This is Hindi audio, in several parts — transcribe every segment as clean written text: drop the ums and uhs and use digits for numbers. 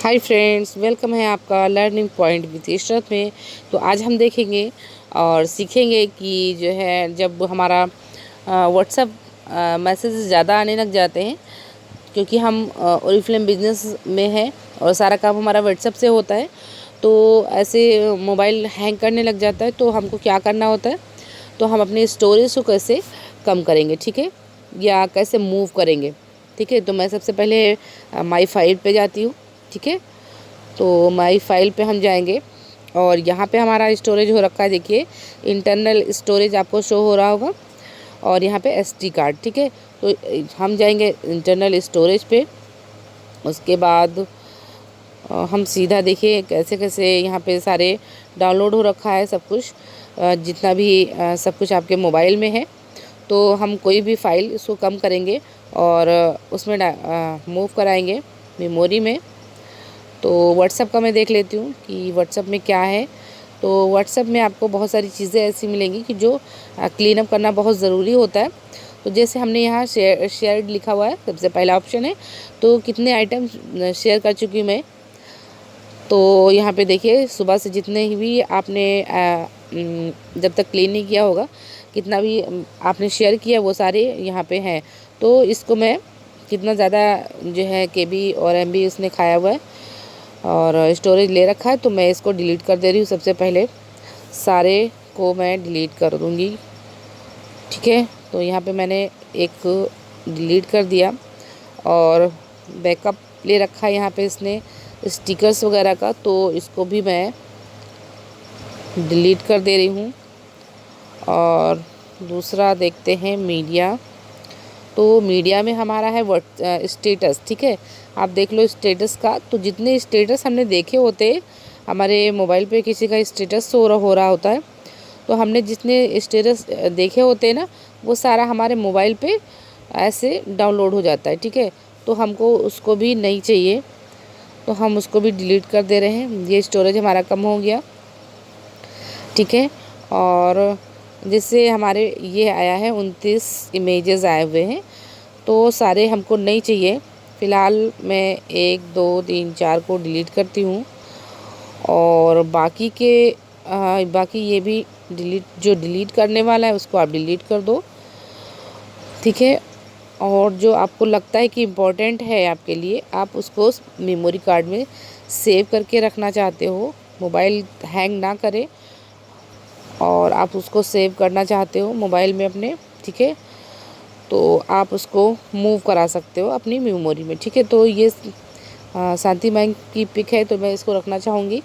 हाय फ्रेंड्स, वेलकम है आपका लर्निंग पॉइंट विद इशरत में। तो आज हम देखेंगे और सीखेंगे कि जो है जब हमारा व्हाट्सएप मैसेज ज़्यादा आने लग जाते हैं, क्योंकि हम ओरिफ्लेम बिजनेस में हैं और सारा काम हमारा व्हाट्सएप से होता है। तो ऐसे मोबाइल हैंग करने लग जाता है, तो हमको क्या करना होता है, तो हम अपनी स्टोरेज को कैसे कम करेंगे, ठीक है, या कैसे मूव करेंगे। ठीक है, तो मैं सबसे पहले माई फाइल पे जाती हूँ। ठीक है, तो माई फाइल पे हम जाएंगे और यहाँ पे हमारा स्टोरेज हो रखा है, देखिए इंटरनल स्टोरेज आपको शो हो रहा होगा और यहाँ पे एसडी कार्ड। ठीक है, तो हम जाएंगे इंटरनल स्टोरेज पे। उसके बाद हम सीधा देखिए कैसे कैसे यहाँ पे सारे डाउनलोड हो रखा है सब कुछ, जितना भी सब कुछ आपके मोबाइल में है। तो हम कोई भी फाइल इसको कम करेंगे और उसमें मूव कराएंगे मेमोरी में। तो व्हाट्सएप का मैं देख लेती हूँ कि व्हाट्सएप में क्या है। तो व्हाट्सएप में आपको बहुत सारी चीज़ें ऐसी मिलेंगी कि जो क्लीन अप करना बहुत ज़रूरी होता है। तो जैसे हमने यहाँ शेयर्ड लिखा हुआ है, सबसे पहला ऑप्शन है। तो कितने आइटम शेयर कर चुकी मैं, तो यहाँ पे देखिए सुबह से जितने भी आपने जब तक क्लीन नहीं किया होगा, कितना भी आपने शेयर किया वो सारे यहाँ पे हैं। तो इसको मैं कितना ज़्यादा जो है केबी और एमबी उसने खाया हुआ है और स्टोरेज ले रखा है, तो मैं इसको डिलीट कर दे रही हूँ। सबसे पहले सारे को मैं डिलीट कर दूँगी। ठीक है, तो यहाँ पे मैंने एक डिलीट कर दिया और बैकअप ले रखा है यहाँ पे इसने स्टिकर्स वगैरह का, तो इसको भी मैं डिलीट कर दे रही हूँ। और दूसरा देखते हैं मीडिया। तो मीडिया में हमारा है स्टेटस। ठीक है, आप देख लो स्टेटस का, तो जितने स्टेटस हमने देखे होते हमारे मोबाइल पे, किसी का स्टेटस हो रहा होता है, तो हमने जितने स्टेटस देखे होते हैं ना, वो सारा हमारे मोबाइल पे ऐसे डाउनलोड हो जाता है। ठीक है, तो हमको उसको भी नहीं चाहिए, तो हम उसको भी डिलीट कर दे रहे हैं। ये स्टोरेज हमारा कम हो गया। ठीक है, और जिससे हमारे ये आया है 29 इमेजेस आए हुए हैं, तो सारे हमको नहीं चाहिए। फ़िलहाल मैं 1 2 3 4 को डिलीट करती हूँ और बाकी ये भी जो डिलीट करने वाला है उसको आप डिलीट कर दो। ठीक है, और जो आपको लगता है कि इम्पोर्टेंट है आपके लिए, आप उसको मेमोरी कार्ड में सेव करके रखना चाहते हो, मोबाइल हैंग ना करे और आप उसको सेव करना चाहते हो मोबाइल में अपने। ठीक है, तो आप उसको मूव करा सकते हो अपनी मेमोरी में। ठीक है, तो ये शांति बैंक की पिक है, तो मैं इसको रखना चाहूँगी।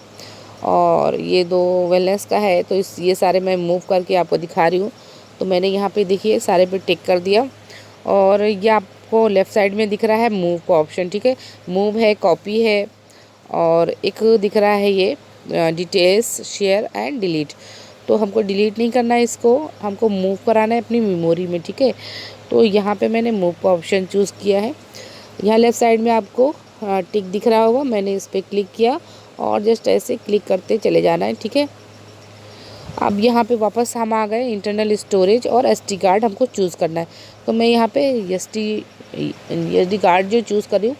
और ये 2 वेलनेस का है, तो ये सारे मैं मूव करके आपको दिखा रही हूँ। तो मैंने यहाँ पे देखिए सारे पे टिक कर दिया और ये आपको लेफ़्ट साइड में दिख रहा है मूव का ऑप्शन। ठीक है, मूव है, कॉपी है और एक दिख रहा है ये डिटेल्स, शेयर एंड डिलीट। तो हमको डिलीट नहीं करना है, इसको हमको मूव कराना है अपनी मेमोरी में। ठीक है, तो यहाँ पे मैंने मूव का ऑप्शन चूज़ किया है। यहाँ लेफ़्ट साइड में आपको टिक दिख रहा होगा, मैंने इस पर क्लिक किया और जस्ट ऐसे क्लिक करते चले जाना है। ठीक है, अब यहाँ पे वापस हम आ गए इंटरनल स्टोरेज और एसडी कार्ड हमको चूज़ करना है। तो मैं यहाँ पे एसडी कार्ड जो चूज़ कर रही हूँ,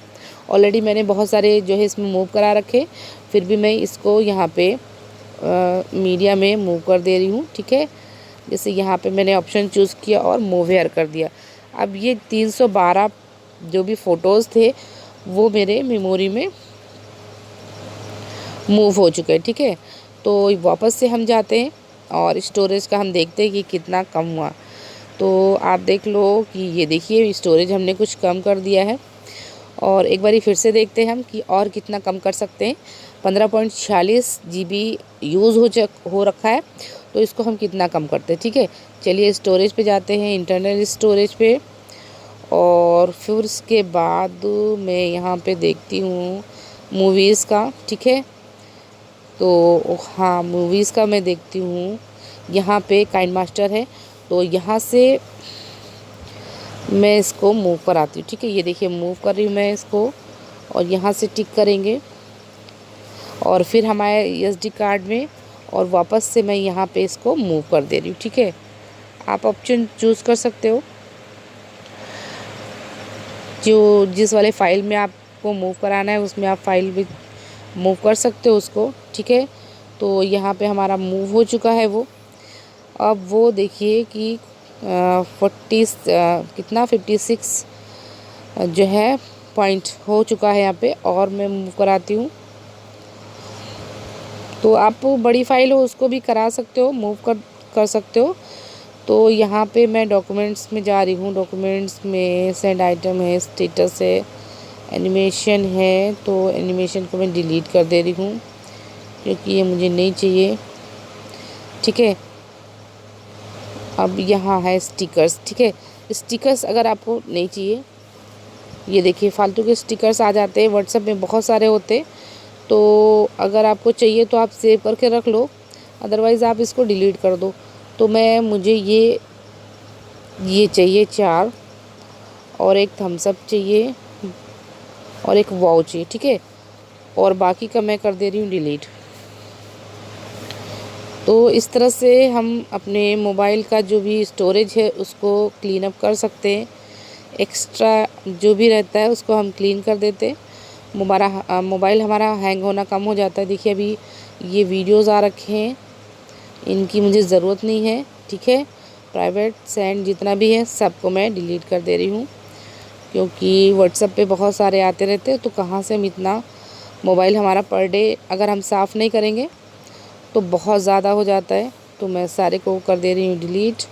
ऑलरेडी मैंने बहुत सारे जो है इसमें मूव करा रखे, फिर भी मैं इसको यहाँ पे मीडिया में मूव कर दे रही हूँ। ठीक है, जैसे यहाँ पे मैंने ऑप्शन चूज़ किया और मूव हेयर कर दिया। अब ये 312 जो भी फ़ोटोज़ थे वो मेरे मेमोरी में मूव हो चुके हैं। ठीक है, तो वापस से हम जाते हैं और स्टोरेज का हम देखते हैं कि कितना कम हुआ। तो आप देख लो कि ये देखिए स्टोरेज हमने कुछ कम कर दिया है। और एक बारी फिर से देखते हैं हम कि और कितना कम कर सकते हैं। 15.46 GB यूज़ हो रखा है, तो इसको हम कितना कम करते हैं। ठीक है, चलिए स्टोरेज पे जाते हैं, इंटरनल स्टोरेज पे। और फिर उसके बाद मैं यहाँ पे देखती हूँ मूवीज़ का। ठीक है, तो हाँ मूवीज़ का मैं देखती हूँ। यहाँ पे काइंड मास्टर है, तो यहाँ से मैं इसको मूव कराती हूँ। ठीक है, ये देखिए मूव कर रही हूँ मैं इसको और यहाँ से टिक करेंगे और फिर हमारे एसडी कार्ड में, और वापस से मैं यहाँ पे इसको मूव कर दे रही हूँ। ठीक है, आप ऑप्शन चूज़ कर सकते हो, जो जिस वाले फ़ाइल में आपको मूव कराना है उसमें आप फाइल भी मूव कर सकते हो उसको, ठीक है। तो यहाँ पे हमारा मूव हो चुका है वो। अब वो देखिए कि 56 जो है पॉइंट हो चुका है यहाँ पे, और मैं मूव कराती हूँ। तो आप बड़ी फाइल हो उसको भी करा सकते हो, मूव कर सकते हो। तो यहाँ पे मैं डॉक्यूमेंट्स में जा रही हूँ। डॉक्यूमेंट्स में सेंड आइटम है, स्टेटस है, एनिमेशन है। तो एनिमेशन को मैं डिलीट कर दे रही हूँ क्योंकि ये मुझे नहीं चाहिए, ठीक है। अब यहाँ है स्टिकर्स, ठीक है। स्टिकर्स अगर आपको नहीं चाहिए, ये देखिए फालतू के स्टिकर्स आ जाते हैं व्हाट्सएप में, बहुत सारे होते। तो अगर आपको चाहिए तो आप सेव करके रख लो, अदरवाइज़ आप इसको डिलीट कर दो। तो मुझे ये चाहिए 4, और एक थम्स अप चाहिए, और एक वाव चाहिए, ठीक है। और बाकी का मैं कर दे रही हूँ डिलीट। तो इस तरह से हम अपने मोबाइल का जो भी स्टोरेज है उसको क्लीन अप कर सकते हैं। एक्स्ट्रा जो भी रहता है उसको हम क्लीन कर देते हैं। मोबाइल हमारा हैंग होना कम हो जाता है। देखिए अभी ये वीडियोज़ आ रखे हैं, इनकी मुझे ज़रूरत नहीं है, ठीक है। प्राइवेट सेंड जितना भी है सबको मैं डिलीट कर दे रही हूँ, क्योंकि व्हाट्सएप पे बहुत सारे आते रहते हैं। तो कहाँ से हम इतना, मोबाइल हमारा पर डे अगर हम साफ़ नहीं करेंगे तो बहुत ज़्यादा हो जाता है। तो मैं सारे को कर दे रही हूँ डिलीट,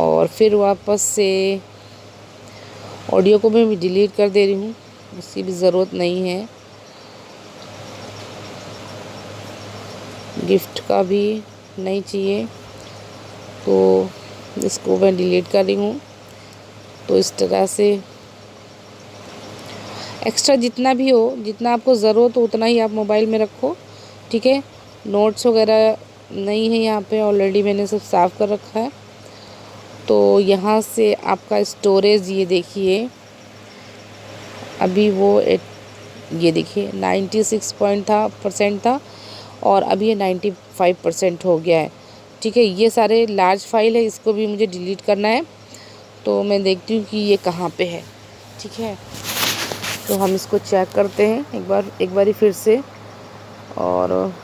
और फिर वापस से ऑडियो को भी डिलीट कर दे रही हूँ, उसकी भी ज़रूरत नहीं है। गिफ्ट का भी नहीं चाहिए, तो इसको मैं डिलीट कर रही हूँ। तो इस तरह से एक्स्ट्रा जितना भी हो, जितना आपको ज़रूरत हो उतना ही आप मोबाइल में रखो, ठीक है। नोट्स वगैरह नहीं है यहाँ पे, ऑलरेडी मैंने सब साफ़ कर रखा है। तो यहाँ से आपका स्टोरेज ये देखिए, अभी ये देखिए 96% था, और अभी ये 95% हो गया है, ठीक है। ये सारे लार्ज फाइल है, इसको भी मुझे डिलीट करना है। तो मैं देखती हूँ कि ये कहाँ पे है, ठीक है। तो हम इसको चेक करते हैं एक बारी फिर से। और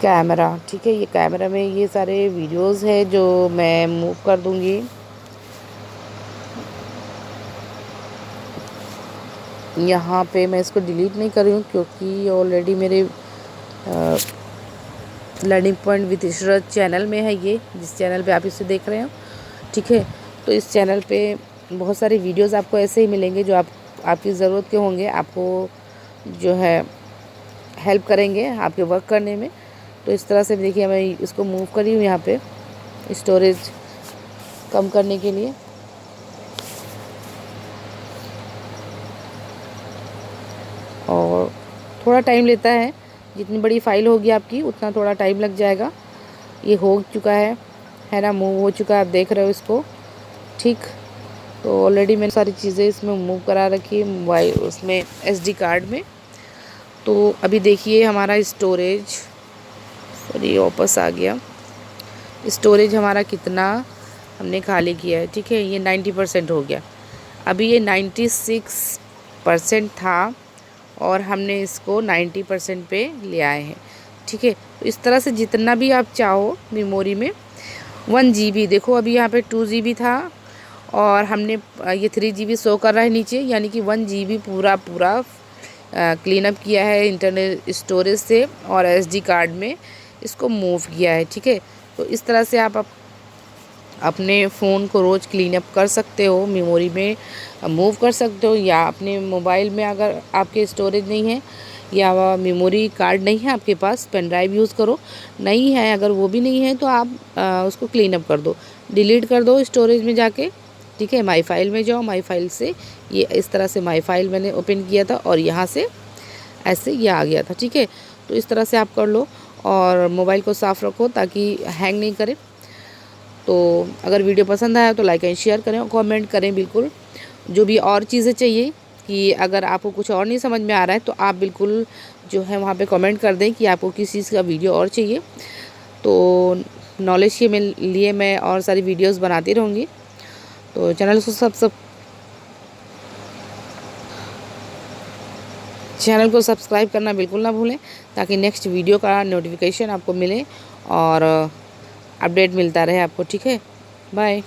कैमरा, ठीक है, ये कैमरा में ये सारे वीडियोस है जो मैं मूव कर दूँगी। यहाँ पे मैं इसको डिलीट नहीं कर रही हूँ क्योंकि ऑलरेडी मेरे learning point with Ishrat channel में है ये, जिस चैनल पे आप इसे देख रहे हो, ठीक है। तो इस चैनल पे बहुत सारे वीडियोस आपको ऐसे ही मिलेंगे जो आपकी ज़रूरत के होंगे, आपको जो है हेल्प करेंगे आपके वर्क करने में। तो इस तरह से देखिए मैं इसको मूव करी हूँ यहाँ पे स्टोरेज कम करने के लिए। और थोड़ा टाइम लेता है, जितनी बड़ी फ़ाइल होगी आपकी उतना थोड़ा टाइम लग जाएगा। ये हो चुका है ना, मूव हो चुका है, आप देख रहे हो इसको, ठीक। तो ऑलरेडी मैंने सारी चीज़ें इसमें मूव करा रखी है मोबाइल उसमें SD कार्ड में। तो अभी देखिए हमारा स्टोरेज, सॉरी वापस आ गया, स्टोरेज हमारा कितना हमने खाली किया है, ठीक है। ये 90% हो गया, अभी ये 96% था और हमने इसको 90% पे ले आए हैं, ठीक है। तो इस तरह से जितना भी आप चाहो मेमोरी में 1 GB, देखो अभी यहाँ पे 2 GB था और हमने ये 3 GB शो कर रहा है नीचे, यानी कि 1 GB पूरा क्लीन अप किया है इंटरनल स्टोरेज से और SD कार्ड में इसको मूव किया है, ठीक है। तो इस तरह से आप अपने फ़ोन को रोज़ क्लीन अप कर सकते हो, मेमोरी में मूव कर सकते हो, या अपने मोबाइल में अगर आपके स्टोरेज नहीं है या मेमोरी कार्ड नहीं है आपके पास, पेन ड्राइव यूज़ करो, नहीं है अगर वो भी नहीं है तो आप उसको क्लीन अप कर दो, डिलीट कर दो स्टोरेज में जाके, ठीक है। माई फाइल में जाओ, माई फाइल से ये इस तरह से माई फाइल मैंने ओपन किया था और यहाँ से ऐसे ये आ गया था, ठीक है। तो इस तरह से आप कर लो और मोबाइल को साफ़ रखो ताकि हैंग नहीं करे। तो अगर वीडियो पसंद आया तो लाइक एंड शेयर करें और कमेंट करें बिल्कुल। जो भी और चीज़ें चाहिए, कि अगर आपको कुछ और नहीं समझ में आ रहा है तो आप बिल्कुल जो है वहाँ पे कमेंट कर दें कि आपको किस चीज़ का वीडियो और चाहिए। तो नॉलेज के लिए मैं और सारी वीडियोस बनाती रहूँगी। तो चैनल को चैनल को सब्सक्राइब करना बिल्कुल ना भूलें, ताकि नेक्स्ट वीडियो का नोटिफिकेशन आपको मिले और अपडेट मिलता रहे आपको। ठीक है, बाय।